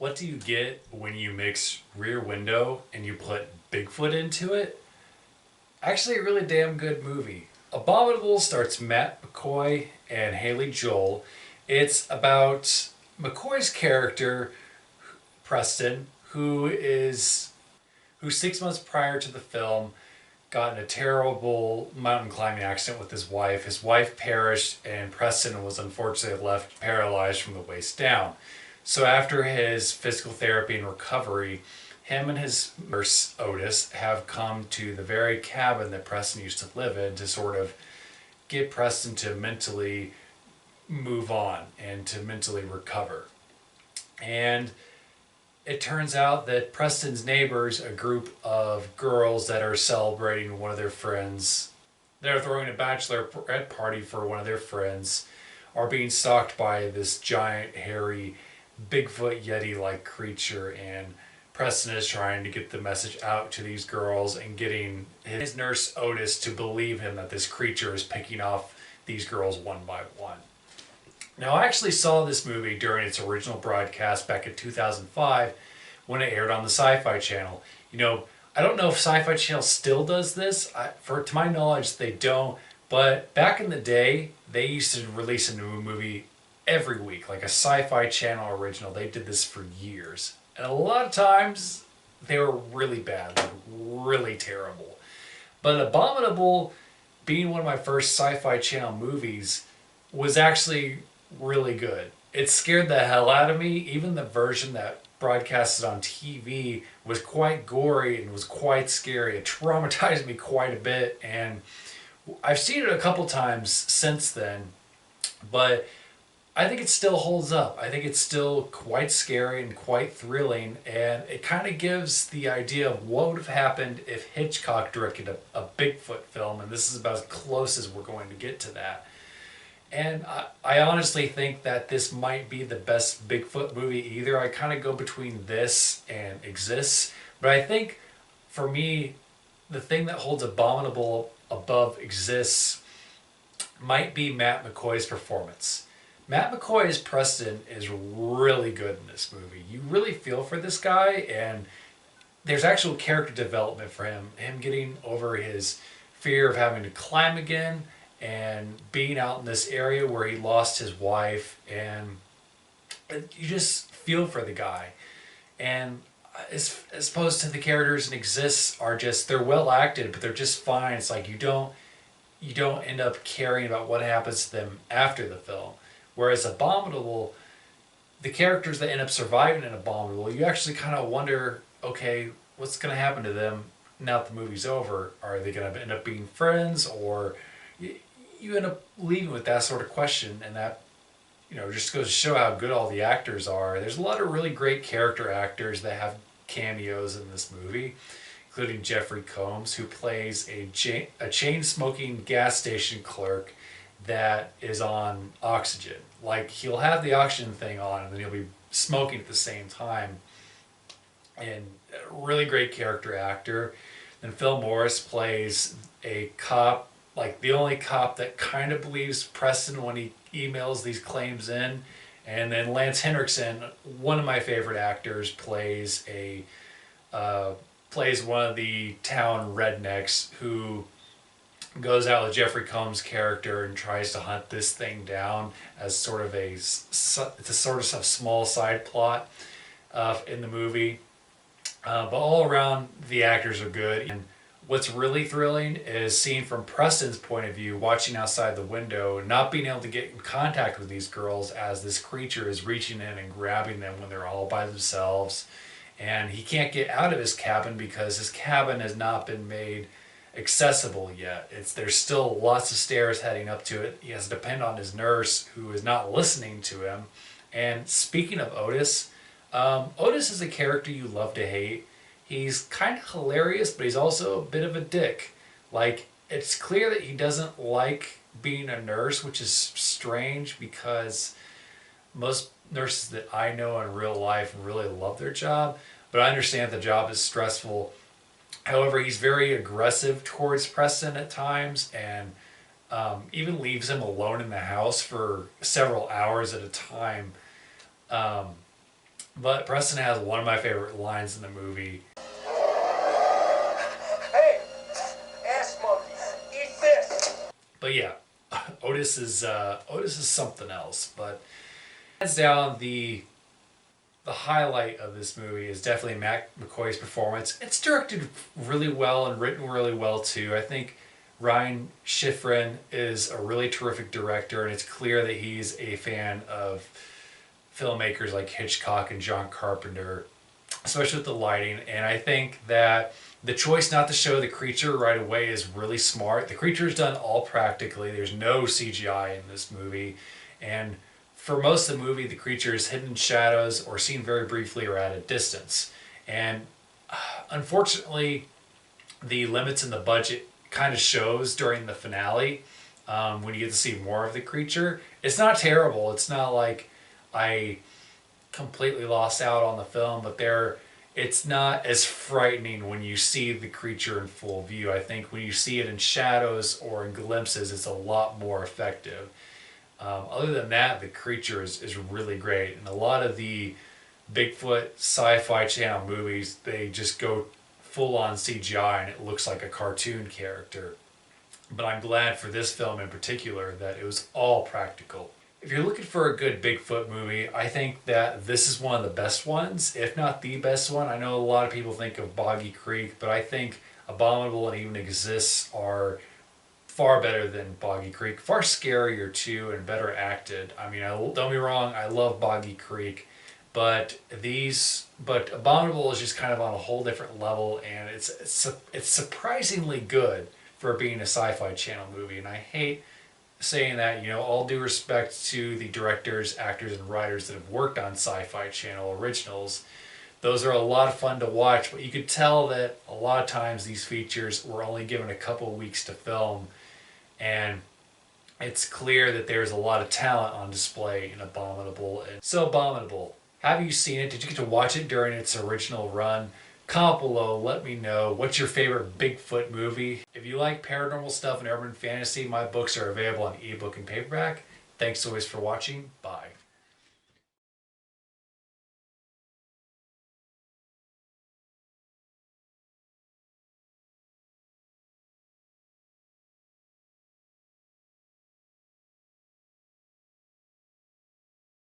What do you get when you mix Rear Window and you put Bigfoot into it? Actually, a really damn good movie. Abominable starts Matt McCoy and Haley Joel. It's about McCoy's character, Preston, who 6 months prior to the film got in a terrible mountain climbing accident with his wife. His wife perished, and Preston was unfortunately left paralyzed from the waist down. So, after his physical therapy and recovery, him and his nurse Otis have come to the very cabin that Preston used to live in to sort of get Preston to mentally move on and to mentally recover. And it turns out that Preston's neighbors, a group of girls that are celebrating one of their friends, they're throwing a bachelorette party for one of their friends, are being stalked by this giant, hairy, Bigfoot Yeti like creature. And Preston is trying to get the message out to these girls and getting his nurse Otis to believe him that this creature is picking off these girls one by one. Now, I actually saw this movie during its original broadcast back in 2005 when it aired on the Sci-Fi Channel. I don't know if Sci-Fi Channel still does this. To my knowledge, they don't. But back in the day, they used to release a new movie every week, like a Sci-Fi Channel original. They did this for years. And a lot of times, they were really bad, like really terrible. But Abominable, being one of my first Sci-Fi Channel movies, was actually really good. It scared the hell out of me. Even the version that broadcasted on TV was quite gory and was quite scary. It traumatized me quite a bit, and I've seen it a couple times since then, but I think it still holds up. I think it's still quite scary and quite thrilling, and it kind of gives the idea of what would have happened if Hitchcock directed a Bigfoot film, and this is about as close as we're going to get to that. And I honestly think that this might be the best Bigfoot movie either. I kind of go between this and Exists. But I think, for me, the thing that holds Abominable above Exists might be Matt McCoy's performance. Matt McCoy as Preston is really good in this movie. You really feel for this guy, and there's actual character development for him. Him getting over his fear of having to climb again, and being out in this area where he lost his wife, and you just feel for the guy. And as opposed to the characters in Exists are just, they're well acted, but they're just fine. It's like you don't end up caring about what happens to them after the film. Whereas Abominable, the characters that end up surviving in Abominable, you actually kind of wonder, okay, what's going to happen to them now that the movie's over? Are they going to end up being friends, or you end up leaving with that sort of question, and that, just goes to show how good all the actors are. There's a lot of really great character actors that have cameos in this movie, including Jeffrey Combs, who plays a chain-smoking gas station clerk that is on oxygen. Like, he'll have the oxygen thing on, and then he'll be smoking at the same time. And a really great character actor. Then Phil Morris plays a cop, like the only cop that kind of believes Preston when he emails these claims in. And then Lance Henriksen, one of my favorite actors, plays one of the town rednecks who goes out with Jeffrey Combs' character and tries to hunt this thing down as sort of it's a sort of small side plot in the movie. But all around, the actors are good. And what's really thrilling is seeing from Preston's point of view, watching outside the window, not being able to get in contact with these girls as this creature is reaching in and grabbing them when they're all by themselves. And he can't get out of his cabin because his cabin has not been made accessible yet. There's still lots of stairs heading up to it. He has to depend on his nurse, who is not listening to him. And speaking of Otis, Otis is a character you love to hate. He's kind of hilarious, but he's also a bit of a dick. Like, it's clear that he doesn't like being a nurse, which is strange because most nurses that I know in real life really love their job, but I understand the job is stressful. However, he's very aggressive towards Preston at times, and even leaves him alone in the house for several hours at a time. But Preston has one of my favorite lines in the movie. Hey, ass monkey, eat this. But yeah, Otis is something else. But hands down, the highlight of this movie is definitely Matt McCoy's performance. It's directed really well and written really well too. I think Ryan Schifrin is a really terrific director, and it's clear that he's a fan of filmmakers like Hitchcock and John Carpenter, especially with the lighting. And I think that the choice not to show the creature right away is really smart. The creature is done all practically. There's no CGI in this movie. And for most of the movie, the creature is hidden in shadows or seen very briefly or at a distance. And unfortunately, the limits in the budget kind of shows during the finale when you get to see more of the creature. It's not terrible. It's not like I completely lost out on the film, but it's not as frightening when you see the creature in full view. I think when you see it in shadows or in glimpses, it's a lot more effective. Other than that, the creature is really great. And a lot of the Bigfoot Sci-Fi Channel movies, they just go full on CGI and it looks like a cartoon character. But I'm glad for this film in particular that it was all practical. If you're looking for a good Bigfoot movie, I think that this is one of the best ones, if not the best one. I know a lot of people think of Boggy Creek, but I think Abominable and Even Exists are far better than Boggy Creek, far scarier too, and better acted. I mean, don't get me wrong, I love Boggy Creek, but Abominable is just kind of on a whole different level, and it's surprisingly good for being a Sci-Fi Channel movie. And I hate saying that, all due respect to the directors, actors, and writers that have worked on Sci-Fi Channel originals. Those are a lot of fun to watch, but you could tell that a lot of times these features were only given a couple weeks to film, and it's clear that there's a lot of talent on display in Abominable. And so Abominable, have you seen it? Did you get to watch it during its original run? Comment below, let me know what's your favorite Bigfoot movie. If you like paranormal stuff and urban fantasy, my books are available on ebook and paperback. Thanks always for watching. Bye.